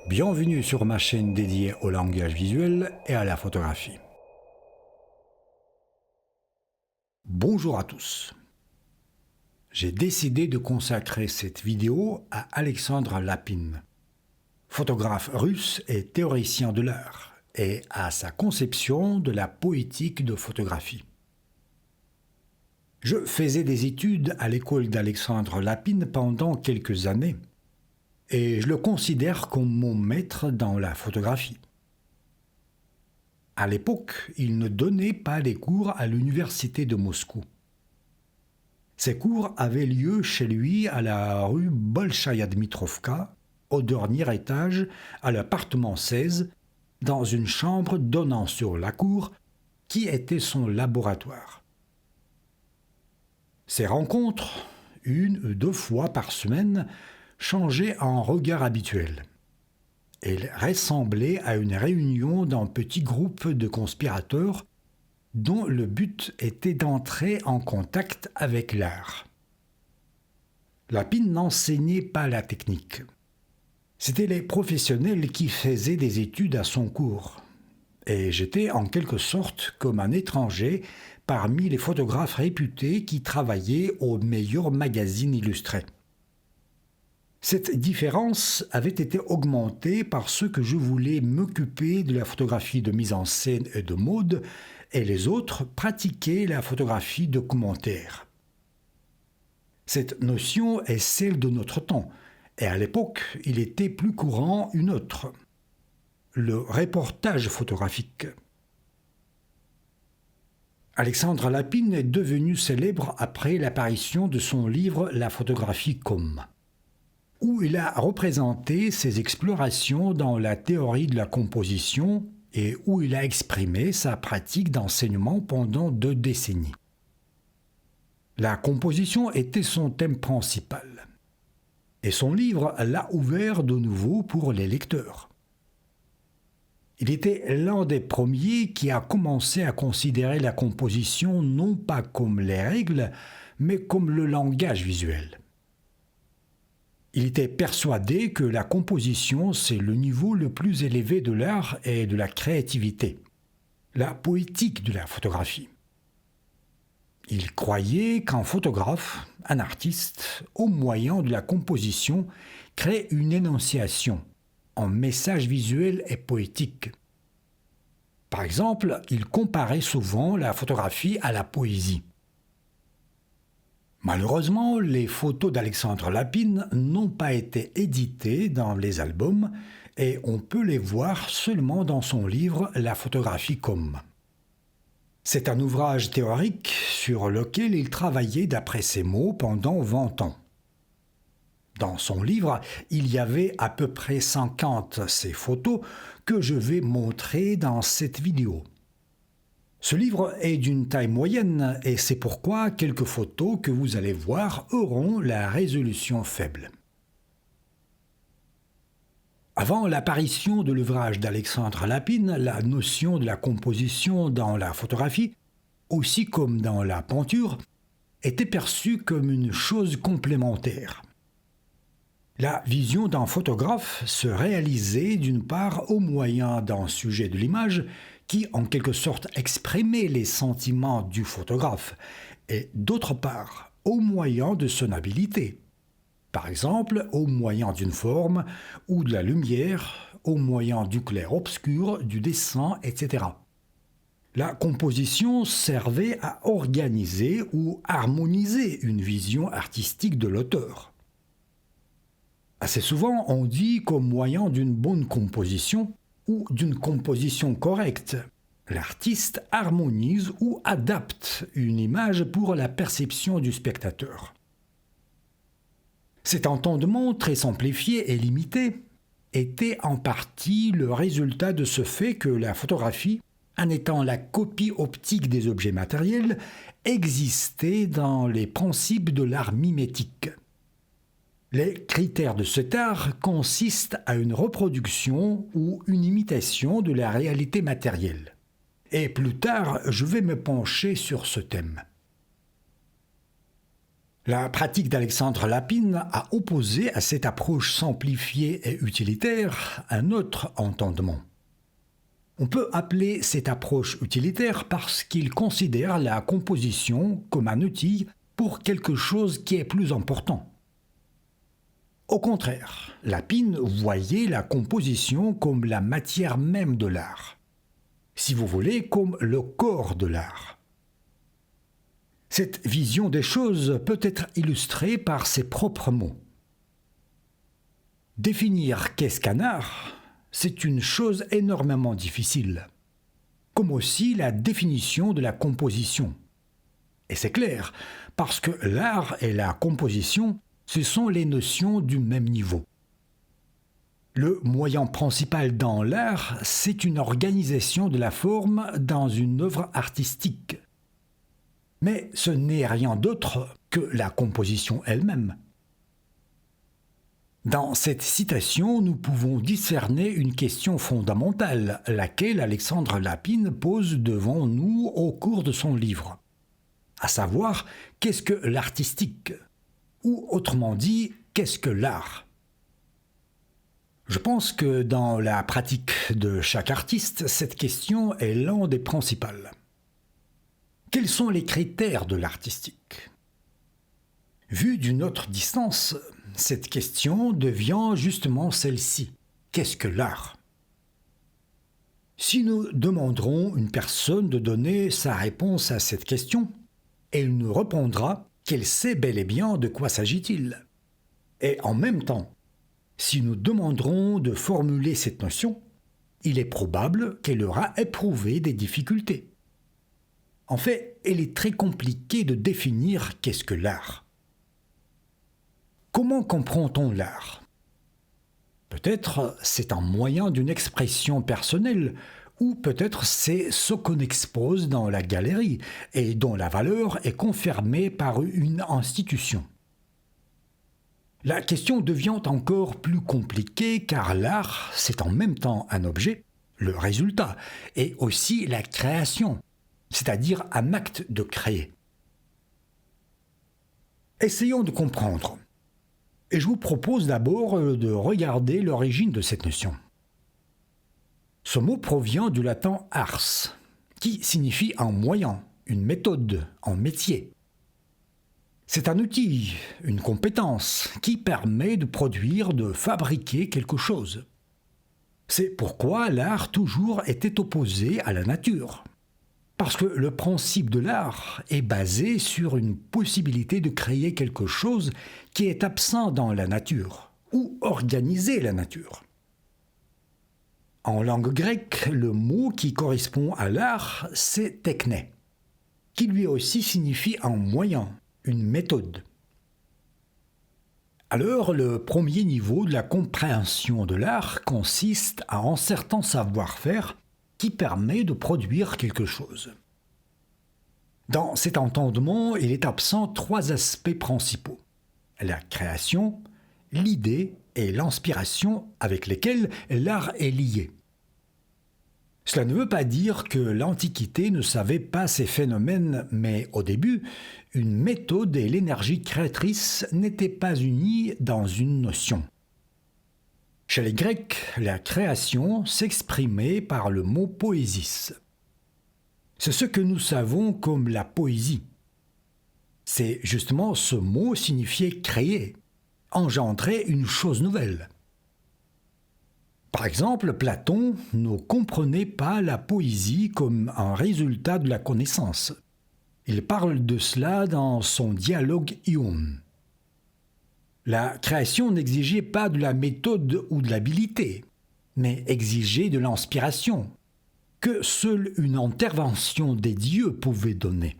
Bienvenue sur ma chaîne dédiée au langage visuel et à la photographie. Bonjour à tous. J'ai décidé de consacrer cette vidéo à Alexandre Lapine, photographe russe et théoricien de l'art, et à sa conception de la poétique de photographie. Je faisais des études à l'école d'Alexandre Lapine pendant quelques années, et je le considère comme mon maître dans la photographie. À l'époque, il ne donnait pas les cours à l'université de Moscou. Ces cours avaient lieu chez lui à la rue Bolchaïa-Dmitrovka, au dernier étage, à l'appartement 16, dans une chambre donnant sur la cour, qui était son laboratoire. Ces rencontres, une ou deux fois par semaine, changeaient en regard habituel. Elles ressemblaient à une réunion d'un petit groupe de conspirateurs dont le but était d'entrer en contact avec l'art. Lapine n'enseignait pas la technique. C'étaient les professionnels qui faisaient des études à son cours. Et j'étais en quelque sorte comme un étranger parmi les photographes réputés qui travaillaient aux meilleurs magazines illustrés. Cette différence avait été augmentée parce que je voulais m'occuper de la photographie de mise en scène et de mode, et les autres pratiquaient la photographie documentaire. Cette notion est celle de notre temps, et à l'époque, il était plus courant une autre, le reportage photographique. Alexandre Lapine est devenu célèbre après l'apparition de son livre La photographie comme, où il a représenté ses explorations dans la théorie de la composition et où il a exprimé sa pratique d'enseignement pendant 2 décennies. La composition était son thème principal, et son livre l'a ouvert de nouveau pour les lecteurs. Il était l'un des premiers qui a commencé à considérer la composition non pas comme les règles, mais comme le langage visuel. Il était persuadé que la composition, c'est le niveau le plus élevé de l'art et de la créativité, la poétique de la photographie. Il croyait qu'un photographe, un artiste, au moyen de la composition, crée une énonciation, un message visuel et poétique. Par exemple, il comparait souvent la photographie à la poésie. Malheureusement, les photos d'Alexandre Lapine n'ont pas été éditées dans les albums et on peut les voir seulement dans son livre La photographie comme. C'est un ouvrage théorique sur lequel il travaillait d'après ses mots pendant 20 ans. Dans son livre, il y avait à peu près 50 ces photos que je vais montrer dans cette vidéo. Ce livre est d'une taille moyenne et c'est pourquoi quelques photos que vous allez voir auront la résolution faible. Avant l'apparition de l'ouvrage d'Alexandre Lapine, la notion de la composition dans la photographie, aussi comme dans la peinture, était perçue comme une chose complémentaire. La vision d'un photographe se réalisait d'une part au moyen d'un sujet de l'image qui en quelque sorte exprimait les sentiments du photographe et d'autre part au moyen de son habileté. Par exemple, au moyen d'une forme ou de la lumière, au moyen du clair-obscur, du dessin, etc. La composition servait à organiser ou harmoniser une vision artistique de l'auteur. Assez souvent, on dit qu'au moyen d'une bonne composition ou d'une composition correcte, l'artiste harmonise ou adapte une image pour la perception du spectateur. Cet entendement très simplifié et limité était en partie le résultat de ce fait que la photographie, en étant la copie optique des objets matériels, existait dans les principes de l'art mimétique. Les critères de cet art consistent à une reproduction ou une imitation de la réalité matérielle. Et plus tard, je vais me pencher sur ce thème. La pratique d'Alexandre Lapine a opposé à cette approche simplifiée et utilitaire un autre entendement. On peut appeler cette approche utilitaire parce qu'il considère la composition comme un outil pour quelque chose qui est plus important. Au contraire, Lapine voyait la composition comme la matière même de l'art. Si vous voulez, comme le corps de l'art. Cette vision des choses peut être illustrée par ses propres mots. Définir qu'est-ce qu'un art, c'est une chose énormément difficile, comme aussi la définition de la composition. Et c'est clair, parce que l'art et la composition, ce sont les notions du même niveau. Le moyen principal dans l'art, c'est une organisation de la forme dans une œuvre artistique. Mais ce n'est rien d'autre que la composition elle-même. Dans cette citation, nous pouvons discerner une question fondamentale, laquelle Alexandre Lapine pose devant nous au cours de son livre. À savoir, qu'est-ce que l'artistique? Ou autrement dit, qu'est-ce que l'art? Je pense que dans la pratique de chaque artiste, cette question est l'un des principales. Quels sont les critères de l'artistique? Vue d'une autre distance, cette question devient justement celle-ci. Qu'est-ce que l'art? Si nous demanderons à une personne de donner sa réponse à cette question, elle nous répondra qu'elle sait bel et bien de quoi s'agit-il. Et en même temps, si nous demanderons de formuler cette notion, il est probable qu'elle aura éprouvé des difficultés. En fait, il est très compliqué de définir qu'est-ce que l'art. Comment comprend-on l'art? Peut-être c'est un moyen d'une expression personnelle, ou peut-être c'est ce qu'on expose dans la galerie et dont la valeur est confirmée par une institution. La question devient encore plus compliquée car l'art, c'est en même temps un objet, le résultat, et aussi la création, c'est-à-dire un acte de créer. Essayons de comprendre. Et je vous propose d'abord de regarder l'origine de cette notion. Ce mot provient du latin ars, qui signifie un moyen, une méthode, un métier. C'est un outil, une compétence qui permet de produire, de fabriquer quelque chose. C'est pourquoi l'art toujours était opposé à la nature. Parce que le principe de l'art est basé sur une possibilité de créer quelque chose qui est absent dans la nature, ou organiser la nature. En langue grecque, le mot qui correspond à l'art, c'est techné, qui lui aussi signifie un moyen, une méthode. Alors, le premier niveau de la compréhension de l'art consiste à un certain savoir-faire qui permet de produire quelque chose. Dans cet entendement, il est absent trois aspects principaux: la création, l'idée et l'inspiration avec lesquelles l'art est lié. Cela ne veut pas dire que l'Antiquité ne savait pas ces phénomènes, mais au début, une méthode et l'énergie créatrice n'étaient pas unies dans une notion. Chez les Grecs, la création s'exprimait par le mot poésis. C'est ce que nous savons comme la poésie. C'est justement ce mot signifiait créer, engendrer une chose nouvelle. Par exemple, Platon ne comprenait pas la poésie comme un résultat de la connaissance. Il parle de cela dans son dialogue Ion. La création n'exigeait pas de la méthode ou de l'habileté, mais exigeait de l'inspiration, que seule une intervention des dieux pouvait donner.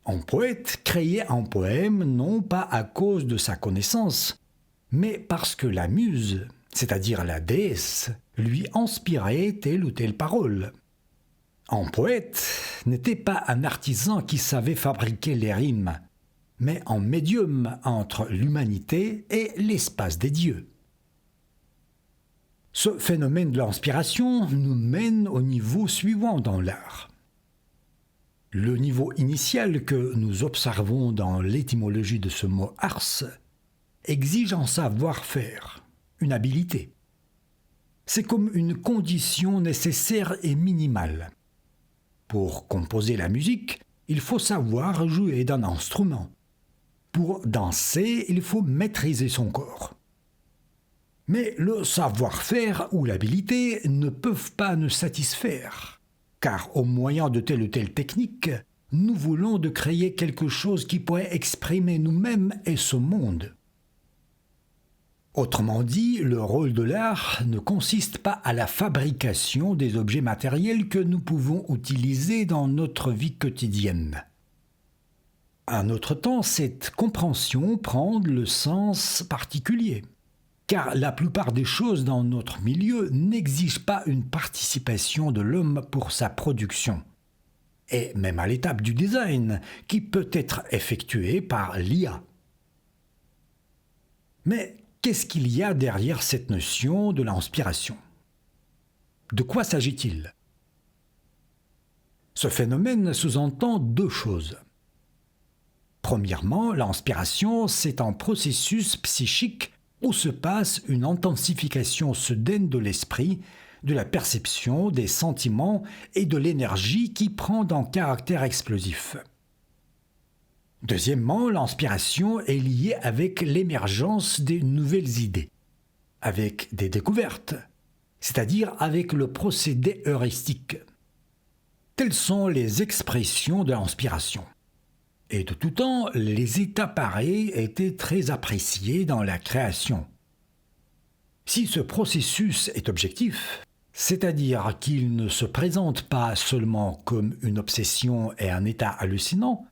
Un poète créait un poème non pas à cause de sa connaissance, mais parce que la muse, c'est-à-dire la déesse, lui inspirait telle ou telle parole. Un poète n'était pas un artisan qui savait fabriquer les rimes, mais un médium entre l'humanité et l'espace des dieux. Ce phénomène de l'inspiration nous mène au niveau suivant dans l'art. Le niveau initial que nous observons dans l'étymologie de ce mot ars exige un savoir-faire, une habileté. C'est comme une condition nécessaire et minimale. Pour composer la musique, il faut savoir jouer d'un instrument. Pour danser, il faut maîtriser son corps. Mais le savoir-faire ou l'habileté ne peuvent pas nous satisfaire, car au moyen de telle ou telle technique, nous voulons de créer quelque chose qui pourrait exprimer nous-mêmes et ce monde. Autrement dit, le rôle de l'art ne consiste pas à la fabrication des objets matériels que nous pouvons utiliser dans notre vie quotidienne. À un autre temps, cette compréhension prend le sens particulier, car la plupart des choses dans notre milieu n'exigent pas une participation de l'homme pour sa production, et même à l'étape du design, qui peut être effectuée par l'IA. Mais qu'est-ce qu'il y a derrière cette notion de l'inspiration ? De quoi s'agit-il ? Ce phénomène sous-entend deux choses. Premièrement, l'inspiration, c'est un processus psychique où se passe une intensification soudaine de l'esprit, de la perception, des sentiments et de l'énergie qui prend un caractère explosif. Deuxièmement, l'inspiration est liée avec l'émergence des nouvelles idées, avec des découvertes, c'est-à-dire avec le procédé heuristique. Telles sont les expressions de l'inspiration. Et de tout temps, les états pareils étaient très appréciés dans la création. Si ce processus est objectif, c'est-à-dire qu'il ne se présente pas seulement comme une obsession et un état hallucinant,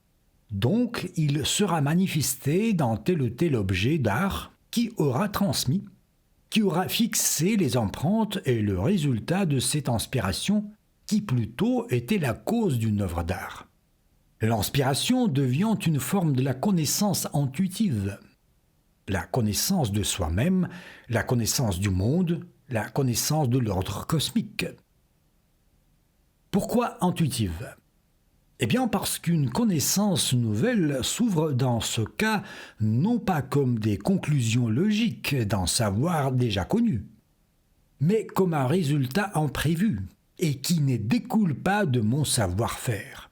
donc il sera manifesté dans tel ou tel objet d'art qui aura transmis, qui aura fixé les empreintes et le résultat de cette inspiration qui plutôt était la cause d'une œuvre d'art. L'inspiration devient une forme de la connaissance intuitive, la connaissance de soi-même, la connaissance du monde, la connaissance de l'ordre cosmique. Pourquoi intuitive ? Eh bien parce qu'une connaissance nouvelle s'ouvre dans ce cas non pas comme des conclusions logiques d'un savoir déjà connu, mais comme un résultat imprévu et qui ne découle pas de mon savoir-faire.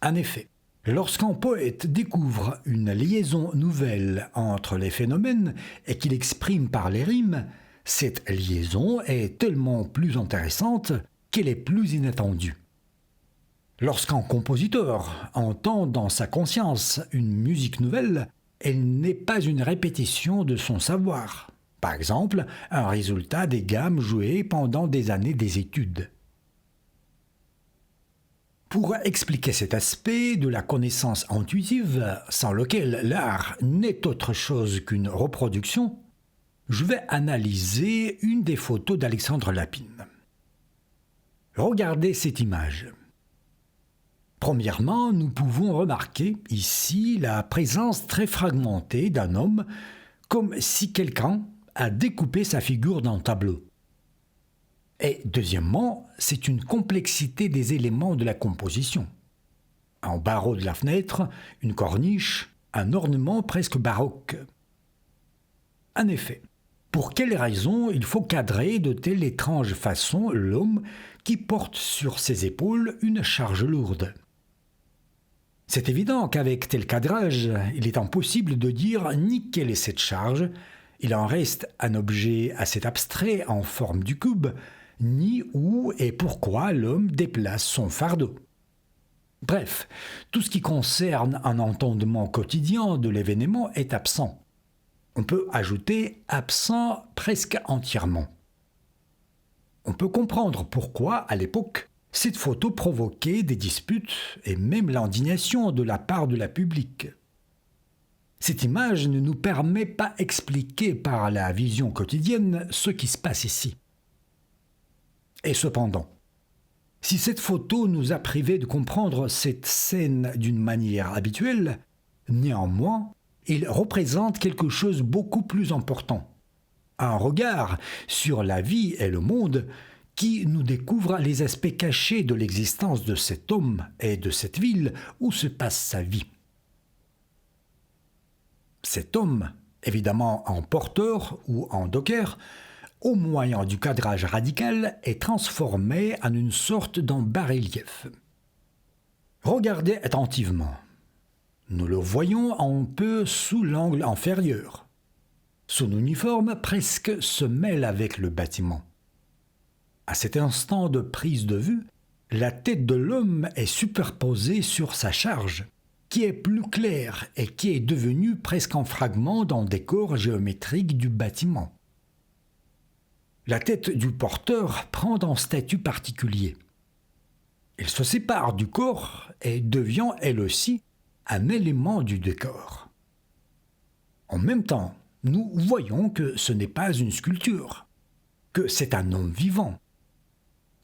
En effet, lorsqu'un poète découvre une liaison nouvelle entre les phénomènes et qu'il exprime par les rimes, cette liaison est tellement plus intéressante qu'elle est plus inattendue. Lorsqu'un compositeur entend dans sa conscience une musique nouvelle, elle n'est pas une répétition de son savoir. Par exemple, un résultat des gammes jouées pendant des années des études. Pour expliquer cet aspect de la connaissance intuitive, sans lequel l'art n'est autre chose qu'une reproduction, je vais analyser une des photos d'Alexandre Lapine. Regardez cette image. Premièrement, nous pouvons remarquer ici la présence très fragmentée d'un homme, comme si quelqu'un a découpé sa figure d'un tableau. Et deuxièmement, c'est une complexité des éléments de la composition. Un barreau de la fenêtre, une corniche, un ornement presque baroque. En effet, pour quelle raison il faut cadrer de telle étrange façon l'homme qui porte sur ses épaules une charge lourde ? C'est évident qu'avec tel cadrage, il est impossible de dire ni quelle est cette charge, il en reste un objet assez abstrait en forme du cube, ni où et pourquoi l'homme déplace son fardeau. Bref, tout ce qui concerne un entendement quotidien de l'événement est absent. On peut ajouter absent presque entièrement. On peut comprendre pourquoi, à l'époque, cette photo provoquait des disputes et même l'indignation de la part de la public. Cette image ne nous permet pas d'expliquer par la vision quotidienne ce qui se passe ici. Et cependant, si cette photo nous a privés de comprendre cette scène d'une manière habituelle, néanmoins, il représente quelque chose de beaucoup plus important. Un regard sur la vie et le monde qui nous découvre les aspects cachés de l'existence de cet homme et de cette ville où se passe sa vie. Cet homme, évidemment en porteur ou en docker, au moyen du cadrage radical, est transformé en une sorte d'un bas-relief. Regardez attentivement. Nous le voyons un peu sous l'angle inférieur. Son uniforme presque se mêle avec le bâtiment. À cet instant de prise de vue, la tête de l'homme est superposée sur sa charge, qui est plus claire et qui est devenue presque un fragment dans le décor géométrique du bâtiment. La tête du porteur prend un statut particulier. Elle se sépare du corps et devient elle aussi un élément du décor. En même temps, nous voyons que ce n'est pas une sculpture, que c'est un homme vivant.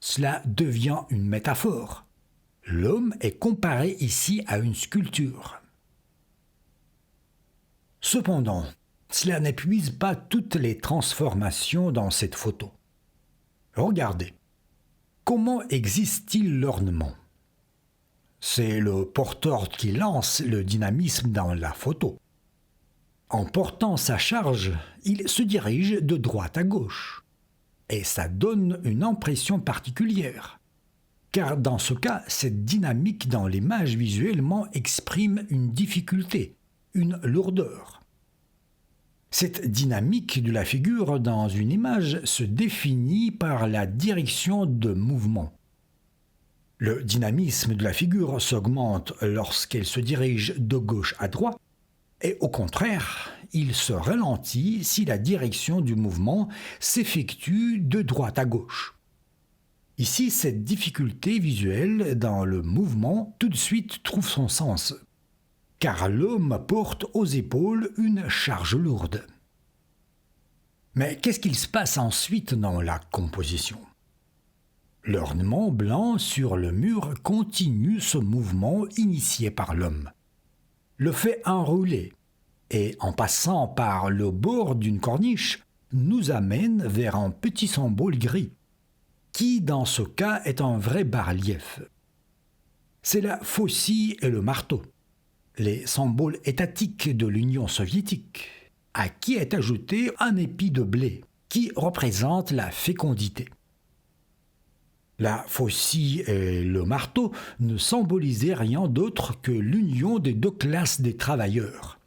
Cela devient une métaphore. L'homme est comparé ici à une sculpture. Cependant, cela n'épuise pas toutes les transformations dans cette photo. Regardez. Comment existe-t-il l'ornement ? C'est le porteur qui lance le dynamisme dans la photo. En portant sa charge, il se dirige de droite à gauche. Et ça donne une impression particulière. Car dans ce cas, cette dynamique dans l'image visuellement exprime une difficulté, une lourdeur. Cette dynamique de la figure dans une image se définit par la direction de mouvement. Le dynamisme de la figure s'augmente lorsqu'elle se dirige de gauche à droite, et au contraire, il se ralentit si la direction du mouvement s'effectue de droite à gauche. Ici, cette difficulté visuelle dans le mouvement tout de suite trouve son sens, car l'homme porte aux épaules une charge lourde. Mais qu'est-ce qu'il se passe ensuite dans la composition ? L'ornement blanc sur le mur continue ce mouvement initié par l'homme, le fait enrouler, et en passant par le bord d'une corniche, nous amène vers un petit symbole gris, qui dans ce cas est un vrai bas-relief. C'est la faucille et le marteau, les symboles étatiques de l'Union soviétique, à qui est ajouté un épi de blé, qui représente la fécondité. La faucille et le marteau ne symbolisaient rien d'autre que l'union des deux classes des travailleurs.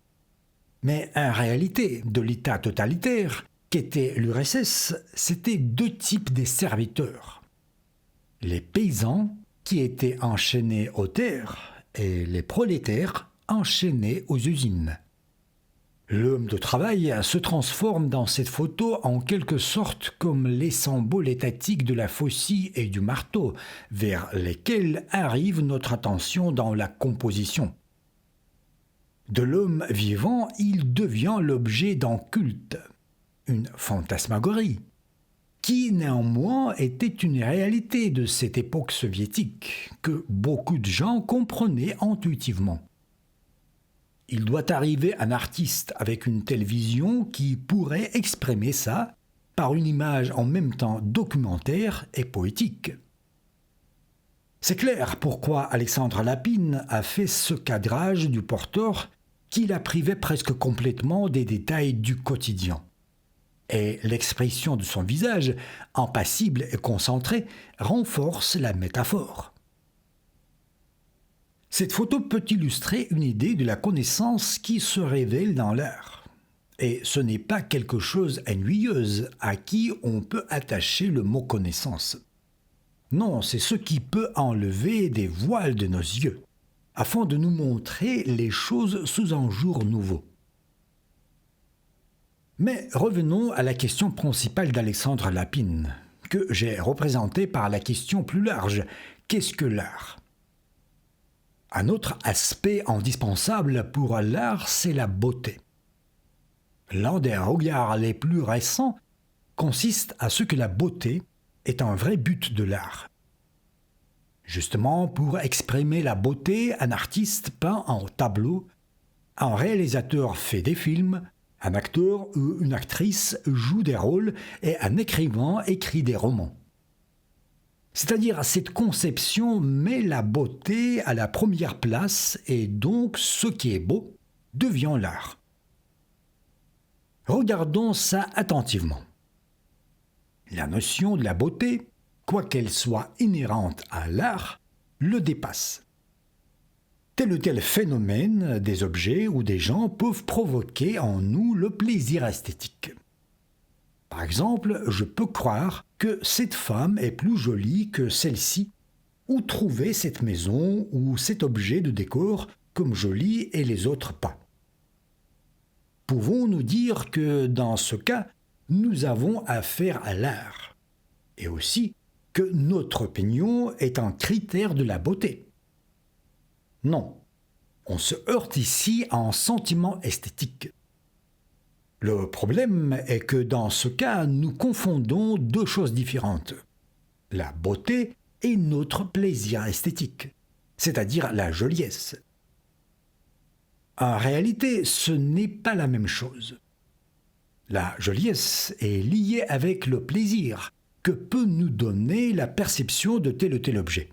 Mais en réalité, de l'État totalitaire, qu'était l'URSS, c'était deux types de serviteurs. Les paysans, qui étaient enchaînés aux terres, et les prolétaires, enchaînés aux usines. L'homme de travail se transforme dans cette photo en quelque sorte comme les symboles étatiques de la faucille et du marteau, vers lesquels arrive notre attention dans la composition. De l'homme vivant, il devient l'objet d'un culte, une fantasmagorie, qui néanmoins était une réalité de cette époque soviétique, que beaucoup de gens comprenaient intuitivement. Il doit arriver un artiste avec une telle vision qui pourrait exprimer ça par une image en même temps documentaire et poétique. C'est clair pourquoi Alexandre Lapine a fait ce cadrage du porteur qui la privait presque complètement des détails du quotidien. Et l'expression de son visage, impassible et concentré, renforce la métaphore. Cette photo peut illustrer une idée de la connaissance qui se révèle dans l'art. Et ce n'est pas quelque chose ennuyeuse à qui on peut attacher le mot connaissance. Non, c'est ce qui peut enlever des voiles de nos yeux, afin de nous montrer les choses sous un jour nouveau. Mais revenons à la question principale d'Alexandre Lapine, que j'ai représentée par la question plus large, qu'est-ce que l'art ? Un autre aspect indispensable pour l'art, c'est la beauté. L'un des regards les plus récents consiste à ce que la beauté est un vrai but de l'art. Justement, pour exprimer la beauté, un artiste peint un tableau, un réalisateur fait des films, un acteur ou une actrice joue des rôles et un écrivain écrit des romans. C'est-à-dire, cette conception met la beauté à la première place et donc ce qui est beau devient l'art. Regardons ça attentivement. La notion de la beauté, quoiqu'elle soit inhérente à l'art, le dépasse. Tel ou tel phénomène des objets ou des gens peuvent provoquer en nous le plaisir esthétique. Par exemple, je peux croire que cette femme est plus jolie que celle-ci, ou trouver cette maison ou cet objet de décor comme joli et les autres pas. Pouvons-nous dire que dans ce cas, nous avons affaire à l'art, et aussi que notre opinion est un critère de la beauté? Non, on se heurte ici à un sentiment esthétique. Le problème est que dans ce cas, nous confondons deux choses différentes. La beauté et notre plaisir esthétique, c'est-à-dire la joliesse. En réalité, ce n'est pas la même chose. La joliesse est liée avec le plaisir que peut nous donner la perception de tel ou tel objet.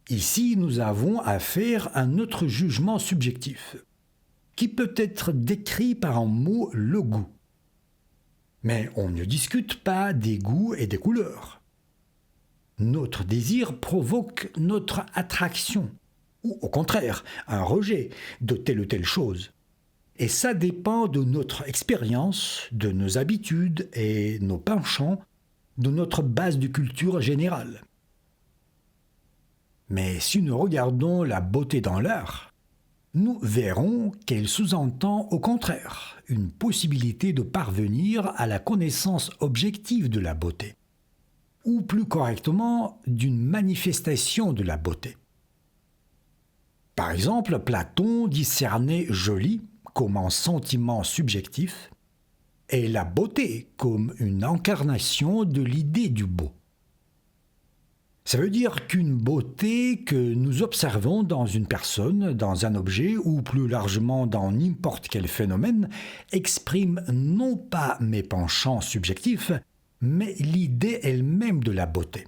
Ici, nous avons affaire à notre jugement subjectif, qui peut être décrit par un mot, le goût. Mais on ne discute pas des goûts et des couleurs. Notre désir provoque notre attraction, ou au contraire, un rejet de telle ou telle chose. Et ça dépend de notre expérience, de nos habitudes et nos penchants, de notre base de culture générale. Mais si nous regardons la beauté dans l'art, nous verrons qu'elle sous-entend au contraire une possibilité de parvenir à la connaissance objective de la beauté, ou plus correctement d'une manifestation de la beauté. Par exemple, Platon discernait joli comme un sentiment subjectif et la beauté comme une incarnation de l'idée du beau. Ça veut dire qu'une beauté que nous observons dans une personne, dans un objet ou plus largement dans n'importe quel phénomène exprime non pas mes penchants subjectifs, mais l'idée elle-même de la beauté.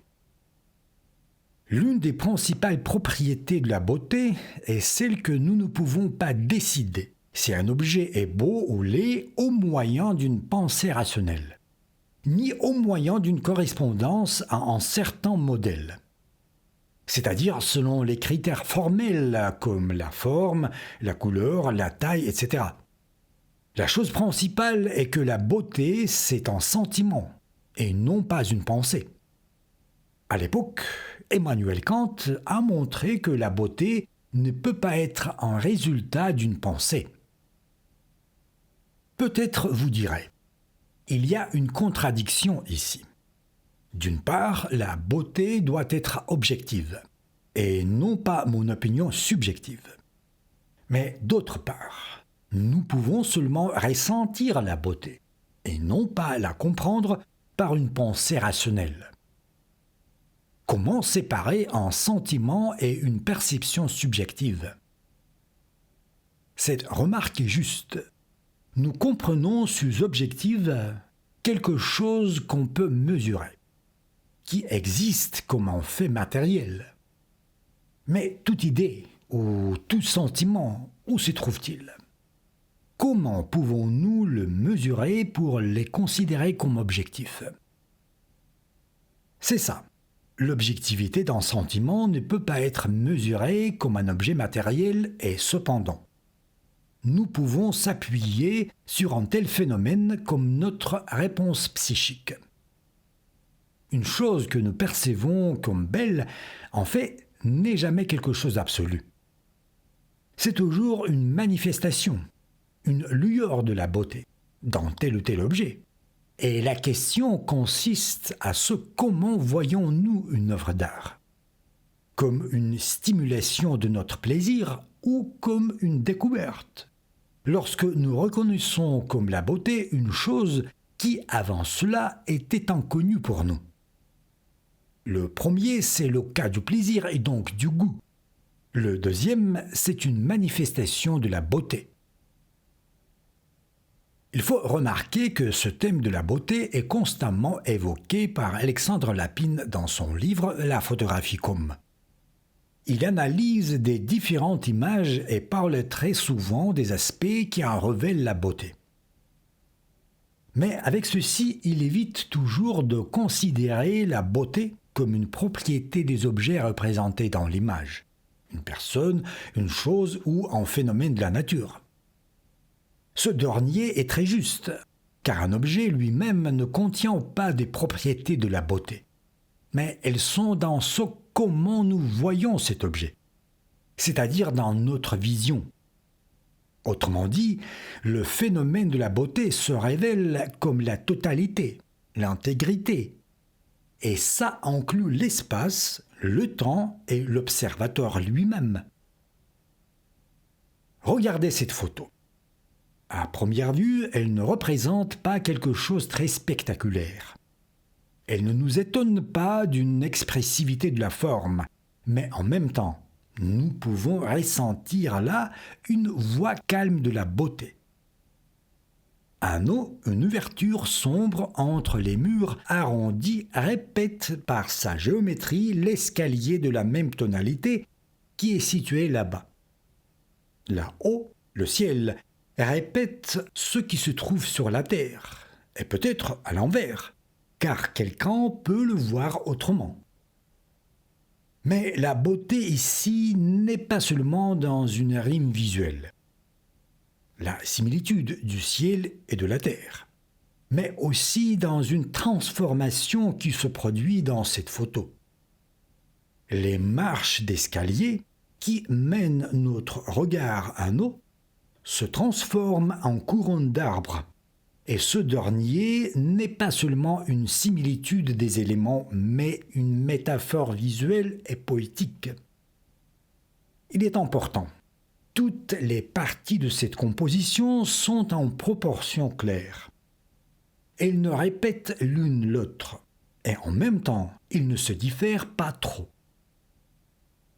L'une des principales propriétés de la beauté est celle que nous ne pouvons pas décider si un objet est beau ou laid au moyen d'une pensée rationnelle, ni au moyen d'une correspondance à un certain modèle. C'est-à-dire selon les critères formels comme la forme, la couleur, la taille, etc. La chose principale est que la beauté, c'est un sentiment, et non pas une pensée. À l'époque, Emmanuel Kant a montré que la beauté ne peut pas être un résultat d'une pensée. Peut-être vous direz, il y a une contradiction ici. D'une part, la beauté doit être objective, et non pas mon opinion subjective. Mais d'autre part, nous pouvons seulement ressentir la beauté, et non pas la comprendre par une pensée rationnelle. Comment séparer un sentiment et une perception subjective? Cette remarque est juste. Nous comprenons sous objective quelque chose qu'on peut mesurer, qui existe comme un fait matériel. Mais toute idée ou tout sentiment, où se trouve-t-il? Comment pouvons-nous le mesurer pour les considérer comme objectifs? C'est ça. L'objectivité d'un sentiment ne peut pas être mesurée comme un objet matériel et cependant, nous pouvons s'appuyer sur un tel phénomène comme notre réponse psychique. Une chose que nous percevons comme belle, en fait, n'est jamais quelque chose d'absolu. C'est toujours une manifestation, une lueur de la beauté, dans tel ou tel objet. Et la question consiste à ce comment voyons-nous une œuvre d'art? Comme une stimulation de notre plaisir ou comme une découverte? Lorsque nous reconnaissons comme la beauté une chose qui, avant cela, était inconnue pour nous. Le premier, c'est le cas du plaisir et donc du goût. Le deuxième, c'est une manifestation de la beauté. Il faut remarquer que ce thème de la beauté est constamment évoqué par Alexandre Lapine dans son livre La photographie comme. Il analyse des différentes images et parle très souvent des aspects qui en révèlent la beauté. Mais avec ceci, il évite toujours de considérer la beauté comme une propriété des objets représentés dans l'image, une personne, une chose ou un phénomène de la nature. Ce dernier est très juste, car un objet lui-même ne contient pas des propriétés de la beauté, mais elles sont dans ce comment nous voyons cet objet, c'est-à-dire dans notre vision. Autrement dit, le phénomène de la beauté se révèle comme la totalité, l'intégrité, et ça inclut l'espace, le temps et l'observateur lui-même. Regardez cette photo. À première vue, elle ne représente pas quelque chose de très spectaculaire. Elle ne nous étonne pas d'une expressivité de la forme, mais en même temps, nous pouvons ressentir là une voix calme de la beauté. Un eau, une ouverture sombre entre les murs arrondis répète par sa géométrie l'escalier de la même tonalité qui est situé là-bas. Là-haut, le ciel répète ce qui se trouve sur la terre, et peut-être à l'envers, car quelqu'un peut le voir autrement. Mais la beauté ici n'est pas seulement dans une rime visuelle, la similitude du ciel et de la terre, mais aussi dans une transformation qui se produit dans cette photo. Les marches d'escalier qui mènent notre regard à nous se transforment en couronne d'arbres. Et ce dernier n'est pas seulement une similitude des éléments, mais une métaphore visuelle et poétique. Il est important. Toutes les parties de cette composition sont en proportion claire. Elles ne répètent l'une l'autre, et en même temps, ils ne se diffèrent pas trop.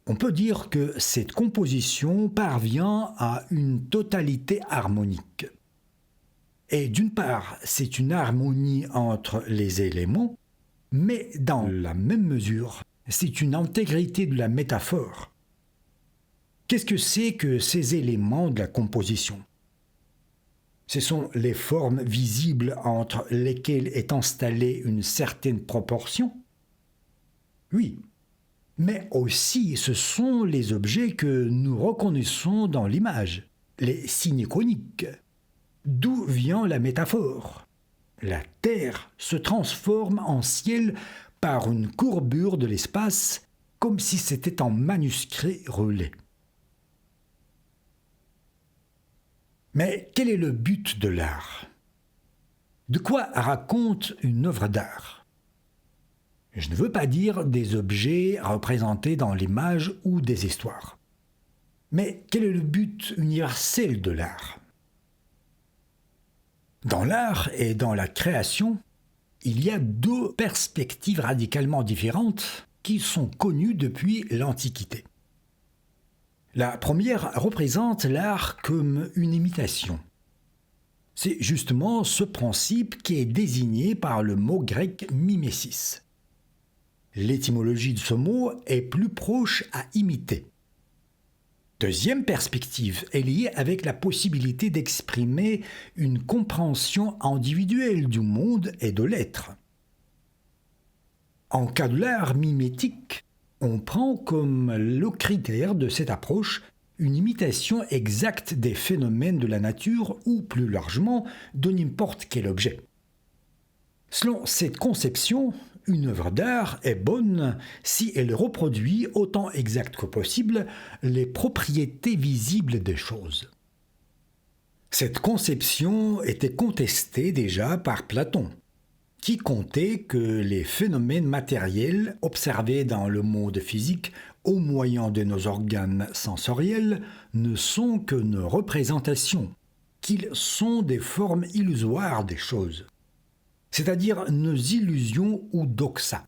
On peut dire que cette composition parvient à une totalité harmonique. Et d'une part, c'est une harmonie entre les éléments, mais dans la même mesure, c'est une intégrité de la métaphore. Qu'est-ce que c'est que ces éléments de la composition ? Ce sont les formes visibles entre lesquelles est installée une certaine proportion ? Oui, mais aussi ce sont les objets que nous reconnaissons dans l'image, les signes iconiques. D'où vient la métaphore ? La Terre se transforme en ciel par une courbure de l'espace, comme si c'était en manuscrit relais. Mais quel est le but de l'art ? De quoi raconte une œuvre d'art ? Je ne veux pas dire des objets représentés dans l'image ou des histoires. Mais quel est le but universel de l'art ? Dans l'art et dans la création, il y a deux perspectives radicalement différentes qui sont connues depuis l'Antiquité. La première représente l'art comme une imitation. C'est justement ce principe qui est désigné par le mot grec mimesis. L'étymologie de ce mot est plus proche à imiter. Deuxième perspective est liée avec la possibilité d'exprimer une compréhension individuelle du monde et de l'être. En cas de l'art mimétique, on prend comme le critère de cette approche une imitation exacte des phénomènes de la nature ou plus largement de n'importe quel objet. Selon cette conception, une œuvre d'art est bonne si elle reproduit autant exact que possible les propriétés visibles des choses. Cette conception était contestée déjà par Platon, qui comptait que les phénomènes matériels observés dans le monde physique au moyen de nos organes sensoriels ne sont que nos représentations, qu'ils sont des formes illusoires des choses, c'est-à-dire nos illusions ou doxa.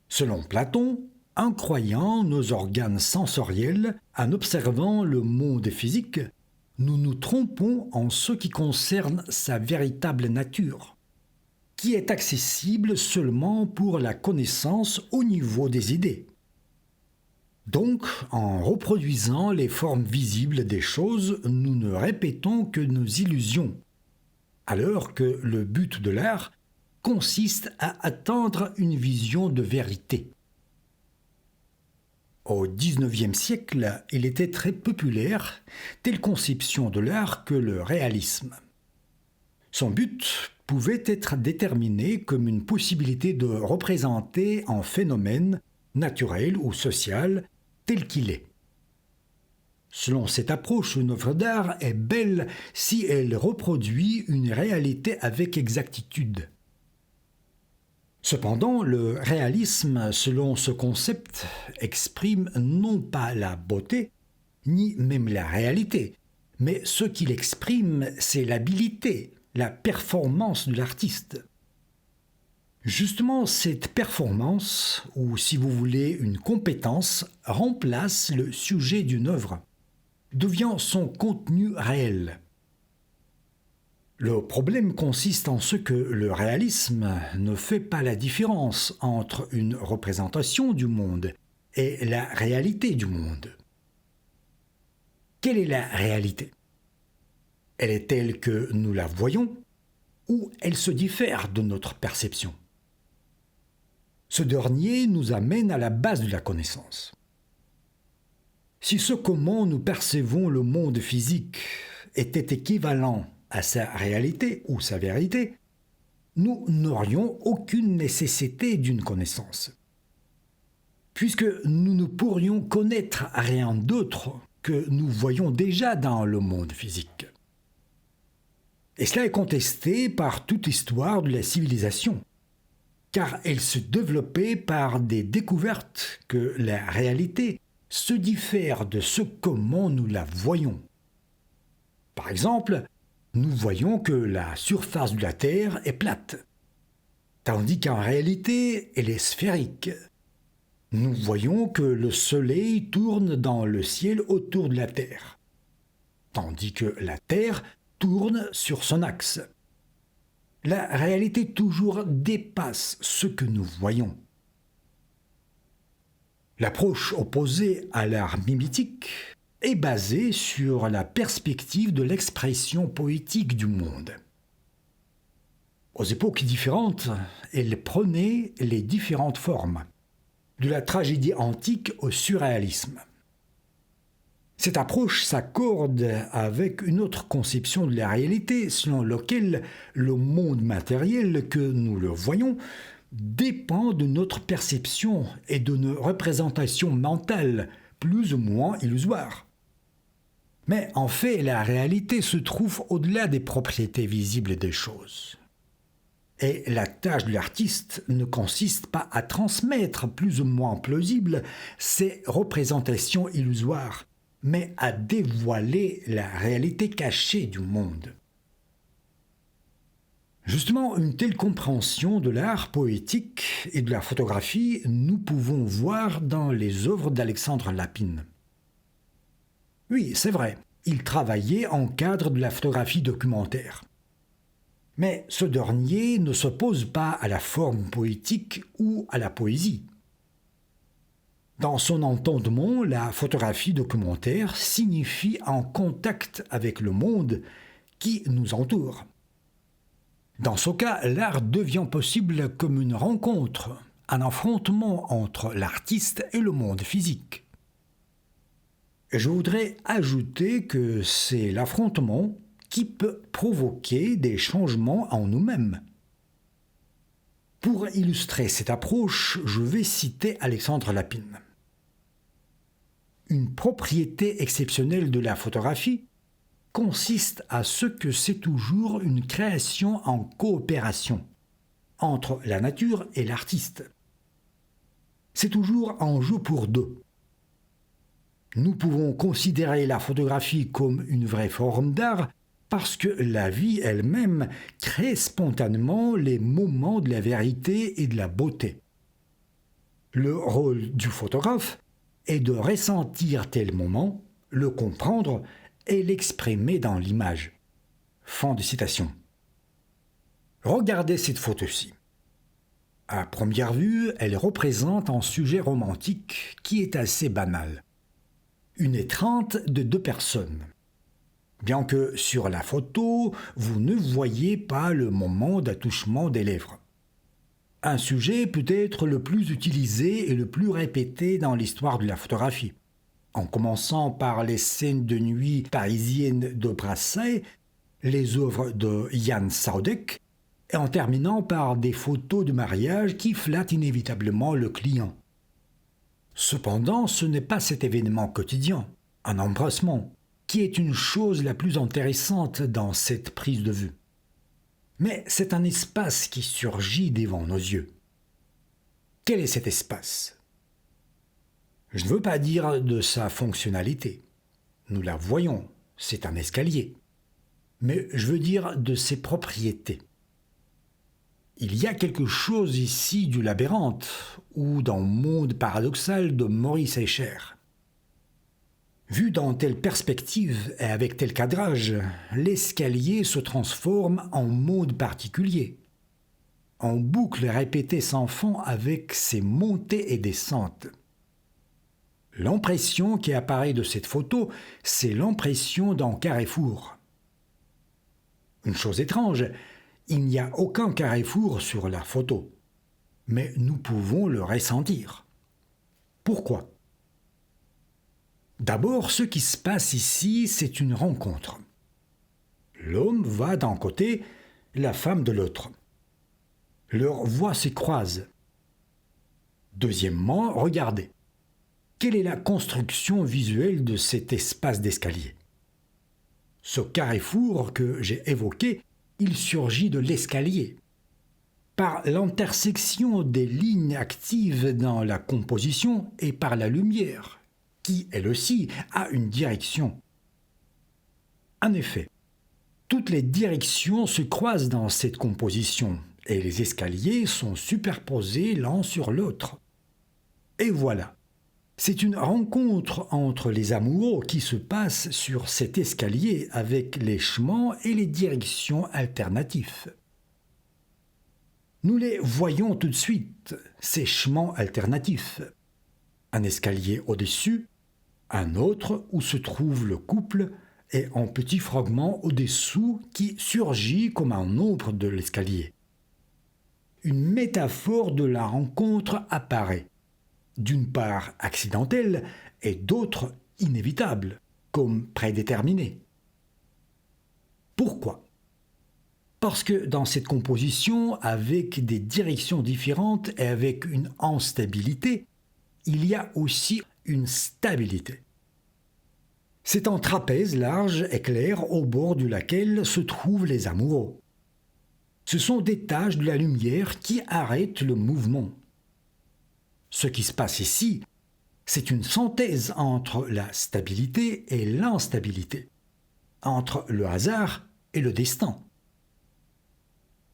Selon Platon, en croyant nos organes sensoriels, en observant le monde physique, nous nous trompons en ce qui concerne sa véritable nature, qui est accessible seulement pour la connaissance au niveau des idées. Donc, en reproduisant les formes visibles des choses, nous ne répétons que nos illusions, alors que le but de l'art consiste à atteindre une vision de vérité. Au XIXe siècle, il était très populaire telle conception de l'art que le réalisme. Son but pouvait être déterminé comme une possibilité de représenter un phénomène naturel ou social tel qu'il est. Selon cette approche, une œuvre d'art est belle si elle reproduit une réalité avec exactitude. Cependant, le réalisme, selon ce concept, exprime non pas la beauté, ni même la réalité, mais ce qu'il exprime, c'est l'habileté, la performance de l'artiste. Justement, cette performance, ou si vous voulez une compétence, remplace le sujet d'une œuvre, devient son contenu réel. Le problème consiste en ce que le réalisme ne fait pas la différence entre une représentation du monde et la réalité du monde. Quelle est la réalité ? Elle est telle que nous la voyons ou elle se diffère de notre perception ? Ce dernier nous amène à la base de la connaissance. Si ce comment nous percevons le monde physique était équivalent à sa réalité ou sa vérité, nous n'aurions aucune nécessité d'une connaissance, puisque nous ne pourrions connaître rien d'autre que nous voyons déjà dans le monde physique. Et cela est contesté par toute histoire de la civilisation, car elle se développait par des découvertes que la réalité se diffère de ce comment nous la voyons. Par exemple, nous voyons que la surface de la Terre est plate, tandis qu'en réalité, elle est sphérique. Nous voyons que le Soleil tourne dans le ciel autour de la Terre, tandis que la Terre tourne sur son axe. La réalité toujours dépasse ce que nous voyons. L'approche opposée à l'art mimétique est basée sur la perspective de l'expression poétique du monde. Aux époques différentes, elle prenait les différentes formes, de la tragédie antique au surréalisme. Cette approche s'accorde avec une autre conception de la réalité selon laquelle le monde matériel que nous le voyons dépend de notre perception et de nos représentations mentales plus ou moins illusoires. Mais en fait, la réalité se trouve au-delà des propriétés visibles des choses. Et la tâche de l'artiste ne consiste pas à transmettre plus ou moins plausible ces représentations illusoires, mais à dévoiler la réalité cachée du monde. Justement, une telle compréhension de l'art poétique et de la photographie, nous pouvons voir dans les œuvres d'Alexandre Lapine. Oui, c'est vrai, il travaillait en cadre de la photographie documentaire. Mais ce dernier ne s'oppose pas à la forme poétique ou à la poésie. Dans son entendement, la photographie documentaire signifie un contact avec le monde qui nous entoure. Dans ce cas, l'art devient possible comme une rencontre, un affrontement entre l'artiste et le monde physique. Je voudrais ajouter que c'est l'affrontement qui peut provoquer des changements en nous-mêmes. Pour illustrer cette approche, je vais citer Alexandre Lapine. Une propriété exceptionnelle de la photographie consiste à ce que c'est toujours une création en coopération entre la nature et l'artiste. C'est toujours un jeu pour deux. Nous pouvons considérer la photographie comme une vraie forme d'art parce que la vie elle-même crée spontanément les moments de la vérité et de la beauté. Le rôle du photographe est de ressentir tel moment, le comprendre et l'exprimer dans l'image. Fin de citation. Regardez cette photo-ci. À première vue, elle représente un sujet romantique qui est assez banal. Une étreinte de deux personnes. Bien que sur la photo, vous ne voyez pas le moment d'attouchement des lèvres. Un sujet peut-être le plus utilisé et le plus répété dans l'histoire de la photographie. En commençant par les scènes de nuit parisiennes de Brassai, les œuvres de Jan Saudek, et en terminant par des photos de mariage qui flattent inévitablement le client. Cependant, ce n'est pas cet événement quotidien, un embrassement, qui est une chose la plus intéressante dans cette prise de vue. Mais c'est un espace qui surgit devant nos yeux. Quel est cet espace ? Je ne veux pas dire de sa fonctionnalité. Nous la voyons, c'est un escalier. Mais je veux dire de ses propriétés. Il y a quelque chose ici du labyrinthe, ou dans le monde paradoxal de Maurice Escher. Vu dans telle perspective et avec tel cadrage, l'escalier se transforme en monde particulier, en boucle répétée sans fin avec ses montées et descentes. L'impression qui apparaît de cette photo, c'est l'impression d'un carrefour. Une chose étrange, il n'y a aucun carrefour sur la photo, mais nous pouvons le ressentir. Pourquoi ? D'abord, ce qui se passe ici, c'est une rencontre. L'homme va d'un côté, la femme de l'autre. Leurs voies se croisent. Deuxièmement, regardez. Quelle est la construction visuelle de cet espace d'escalier ? Ce carrefour que j'ai évoqué, il surgit de l'escalier. Par l'intersection des lignes actives dans la composition et par la lumière, qui, elle aussi, a une direction. En effet, toutes les directions se croisent dans cette composition et les escaliers sont superposés l'un sur l'autre. Et voilà, c'est une rencontre entre les amoureux qui se passe sur cet escalier avec les chemins et les directions alternatifs. Nous les voyons tout de suite, ces chemins alternatifs. Un escalier au-dessus, un autre où se trouve le couple et un petit fragment au-dessous qui surgit comme un ombre de l'escalier. Une métaphore de la rencontre apparaît. D'une part accidentelle et d'autre inévitable, comme prédéterminée. Pourquoi ? Parce que dans cette composition, avec des directions différentes et avec une instabilité, il y a aussi une stabilité. C'est un trapèze large et clair au bord duquel se trouvent les amoureux. Ce sont des taches de la lumière qui arrêtent le mouvement. Ce qui se passe ici, c'est une synthèse entre la stabilité et l'instabilité, entre le hasard et le destin.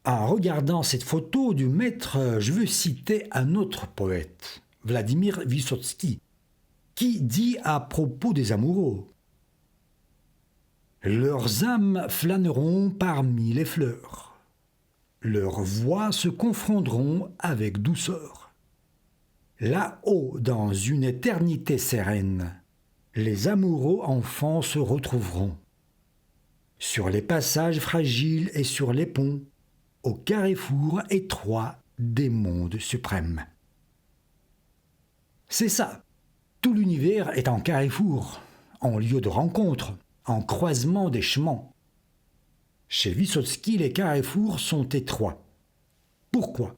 En regardant cette photo du maître, je veux citer un autre poète, Vladimir Vysotsky, qui dit à propos des amoureux « Leurs âmes flâneront parmi les fleurs, leurs voix se confondront avec douceur. Là-haut, dans une éternité sereine, les amoureux enfants se retrouveront. Sur les passages fragiles et sur les ponts, au carrefour étroit des mondes suprêmes. » C'est ça. Tout l'univers est un carrefour, un lieu de rencontre, un croisement des chemins. Chez Vysotsky, les carrefours sont étroits. Pourquoi ?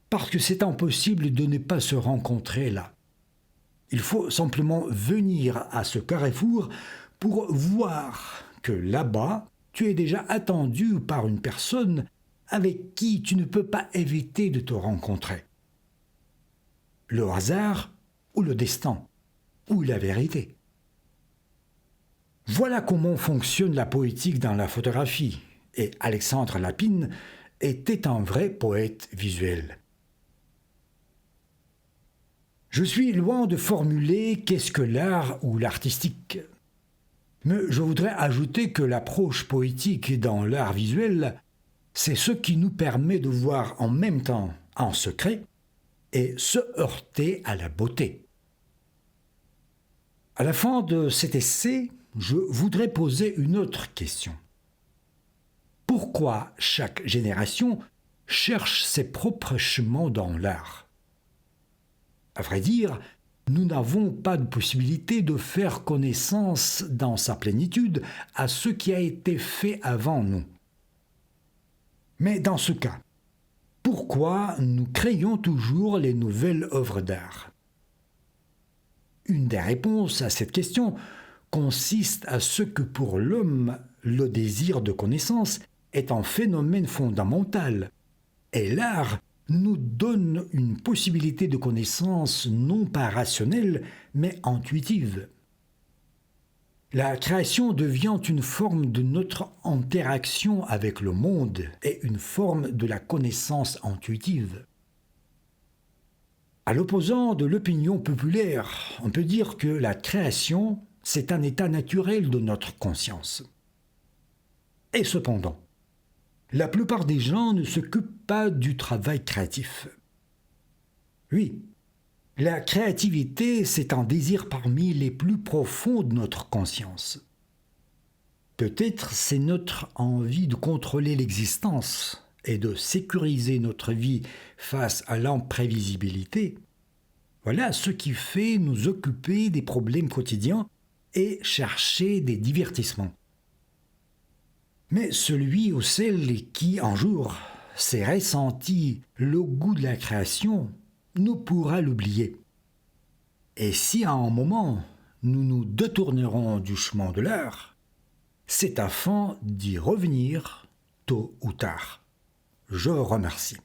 Parce que c'est impossible de ne pas se rencontrer là. Il faut simplement venir à ce carrefour pour voir que là-bas, tu es déjà attendu par une personne avec qui tu ne peux pas éviter de te rencontrer. Le hasard ou le destin, ou la vérité. Voilà comment fonctionne la poétique dans la photographie, et Alexandre Lapine était un vrai poète visuel. Je suis loin de formuler qu'est-ce que l'art ou l'artistique. Mais je voudrais ajouter que l'approche poétique dans l'art visuel, c'est ce qui nous permet de voir en même temps en secret et se heurter à la beauté. À la fin de cet essai, je voudrais poser une autre question. Pourquoi chaque génération cherche ses propres chemins dans l'art? À vrai dire, nous n'avons pas de possibilité de faire connaissance dans sa plénitude à ce qui a été fait avant nous. Mais dans ce cas, pourquoi nous créons toujours les nouvelles œuvres d'art? Une des réponses à cette question consiste à ce que pour l'homme, le désir de connaissance est un phénomène fondamental, et l'art nous donne une possibilité de connaissance non pas rationnelle, mais intuitive. La création devient une forme de notre interaction avec le monde et une forme de la connaissance intuitive. À l'opposant de l'opinion populaire, on peut dire que la création, c'est un état naturel de notre conscience. Et cependant, la plupart des gens ne s'occupent pas du travail créatif. Oui, la créativité, c'est un désir parmi les plus profonds de notre conscience. Peut-être c'est notre envie de contrôler l'existence et de sécuriser notre vie face à l'imprévisibilité. Voilà ce qui fait nous occuper des problèmes quotidiens et chercher des divertissements. Mais celui ou celle qui, un jour, s'est ressenti le goût de la création, ne pourra l'oublier. Et si à un moment, nous nous détournerons du chemin de l'art, c'est afin d'y revenir tôt ou tard. Je remercie.